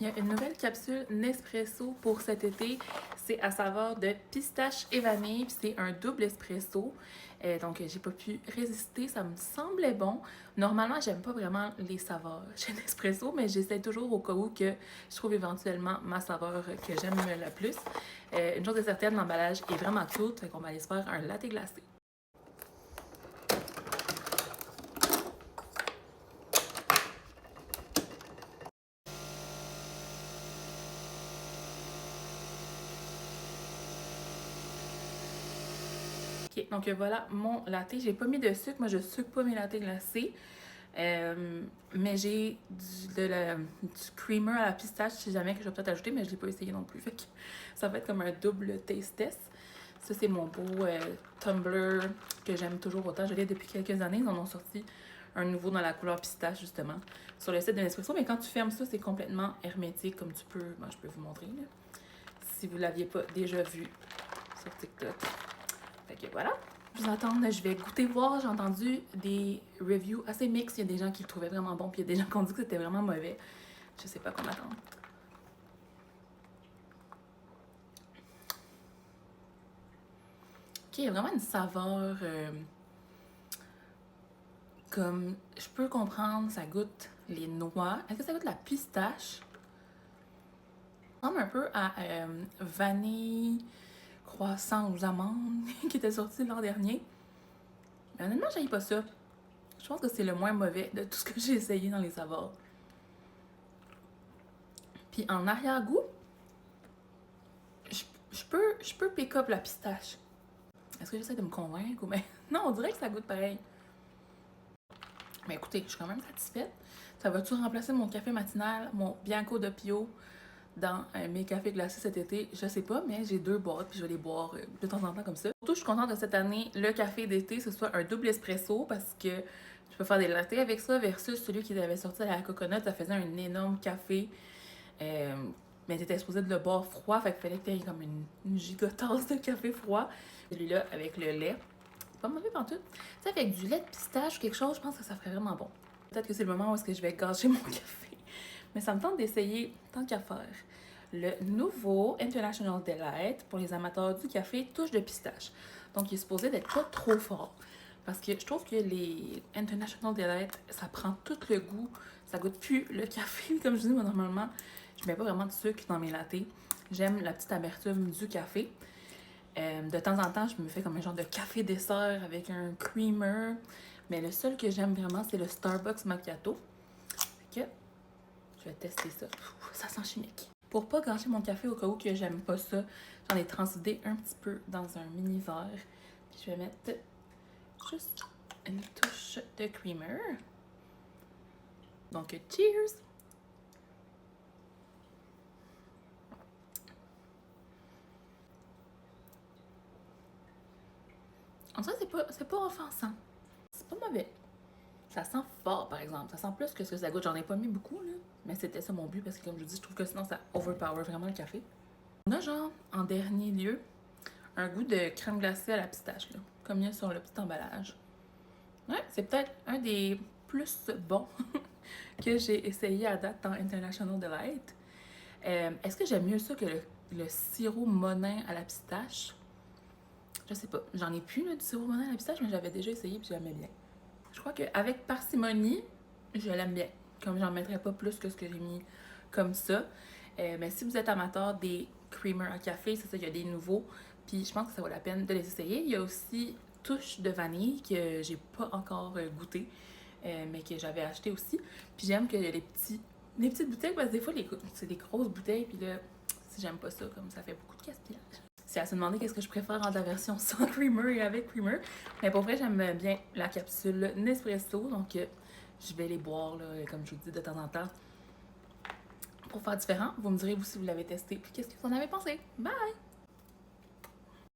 Il y a une nouvelle capsule Nespresso pour cet été. C'est à saveur de pistache et vanille, puis c'est un double espresso. Donc, j'ai pas pu résister, ça me semblait bon. Normalement, j'aime pas vraiment les saveurs chez Nespresso, mais j'essaie toujours au cas où que je trouve éventuellement ma saveur que j'aime le plus. Une chose est certaine, l'emballage est vraiment cute, fait qu'on va aller se faire un latte glacé. Ok, donc voilà mon latte. J'ai pas mis de sucre, moi je sucre pas mes lattes glacés. Mais j'ai du creamer à la pistache, si jamais que je vais peut-être ajouter, mais je l'ai pas essayé non plus. Fait que ça va être comme un double taste test. Ça, c'est mon beau tumbler que j'aime toujours autant. Je l'ai depuis quelques années. Ils en ont sorti un nouveau dans la couleur pistache, justement, sur le site de Nespresso. Mais quand tu fermes ça, c'est complètement hermétique, comme tu peux. Bon, je peux vous montrer, là, si vous l'aviez pas déjà vu sur TikTok. Fait que voilà. Je vous attends, je vais goûter voir. J'ai entendu des reviews assez mixtes. Il y a des gens qui le trouvaient vraiment bon, puis il y a des gens qui ont dit que c'était vraiment mauvais. Je sais pas quoi m'attendre. Ok, il y a vraiment une saveur comme je peux comprendre, ça goûte les noix. Est-ce que ça goûte la pistache? Ça ressemble un peu à vanille, croissant aux amandes qui était sorti l'an dernier. Mais honnêtement, j'aille pas ça. Je pense que c'est le moins mauvais de tout ce que j'ai essayé dans les saveurs. Puis en arrière-goût, je peux pick up la pistache. Est-ce que j'essaie de me convaincre ou bien... Non, on dirait que ça goûte pareil. Mais écoutez, je suis quand même satisfaite. Ça va-tu remplacer mon café matinal, mon Bianco de Pio dans mes cafés glacés cet été? Je sais pas, mais j'ai 2 boîtes puis je vais les boire de temps en temps comme ça. Surtout, je suis contente de cette année, le café d'été, ce soit un double espresso parce que je peux faire des lattés avec ça versus celui qu'ils avaient sorti à la coconut. Ça faisait un énorme café. Mais t'étais supposé de le boire froid, fait qu'il fallait que t'aies comme une gigotasse de café froid. Celui-là, avec le lait, c'est pas mauvais pantoute. Tu sais, avec du lait de pistache ou quelque chose, je pense que ça ferait vraiment bon. Peut-être que c'est le moment où est-ce que je vais gâcher mon café. Mais ça me tente d'essayer, tant qu'à faire, le nouveau International Delight pour les amateurs du café touche de pistache. Donc, il est supposé d'être pas trop fort. Parce que je trouve que les International Delight, ça prend tout le goût. Ça goûte plus le café. Comme je dis, moi, normalement, je mets pas vraiment de sucre dans mes lattés. J'aime la petite amertume du café. De temps en temps, je me fais comme un genre de café dessert avec un creamer. Mais le seul que j'aime vraiment, c'est le Starbucks Macchiato. Fait que je vais tester ça. Ça sent chimique. Pour pas gâcher mon café au cas où que j'aime pas ça, j'en ai transudé un petit peu dans un mini verre. Puis je vais mettre juste une touche de creamer. Donc, cheers! En tout cas, c'est pas offensant. C'est pas mauvais. Ça sent fort, par exemple. Ça sent plus que ce que ça goûte. J'en ai pas mis beaucoup, là. Mais c'était ça mon but, parce que comme je vous dis, je trouve que sinon, ça overpower vraiment le café. On a genre, en dernier lieu, un goût de crème glacée à la pistache, là. Comme il y a sur le petit emballage. Ouais, c'est peut-être un des plus bons que j'ai essayé à date dans International Delight. Est-ce que j'aime mieux ça que le sirop Monin à la pistache? Je sais pas. J'en ai plus, là, du sirop Monin à la pistache, mais j'avais déjà essayé et j'aimais bien. Je crois qu'avec parcimonie, je l'aime bien. Comme j'en mettrais pas plus que ce que j'ai mis comme ça. Mais si vous êtes amateur des creamers à café, c'est ça, il y a des nouveaux. Puis je pense que ça vaut la peine de les essayer. Il y a aussi touche de vanille que j'ai pas encore goûté, mais que j'avais acheté aussi. Puis j'aime que les petites bouteilles, parce que des fois, c'est des grosses bouteilles. Puis là, si j'aime pas ça, comme ça fait beaucoup de gaspillage. C'est à se demander qu'est-ce que je préfère entre la version sans creamer et avec creamer. Mais pour vrai, j'aime bien la capsule Nespresso. Donc, je vais les boire, là, comme je vous dis, de temps en temps. Pour faire différent, vous me direz vous si vous l'avez testé. Puis qu'est-ce que vous en avez pensé. Bye!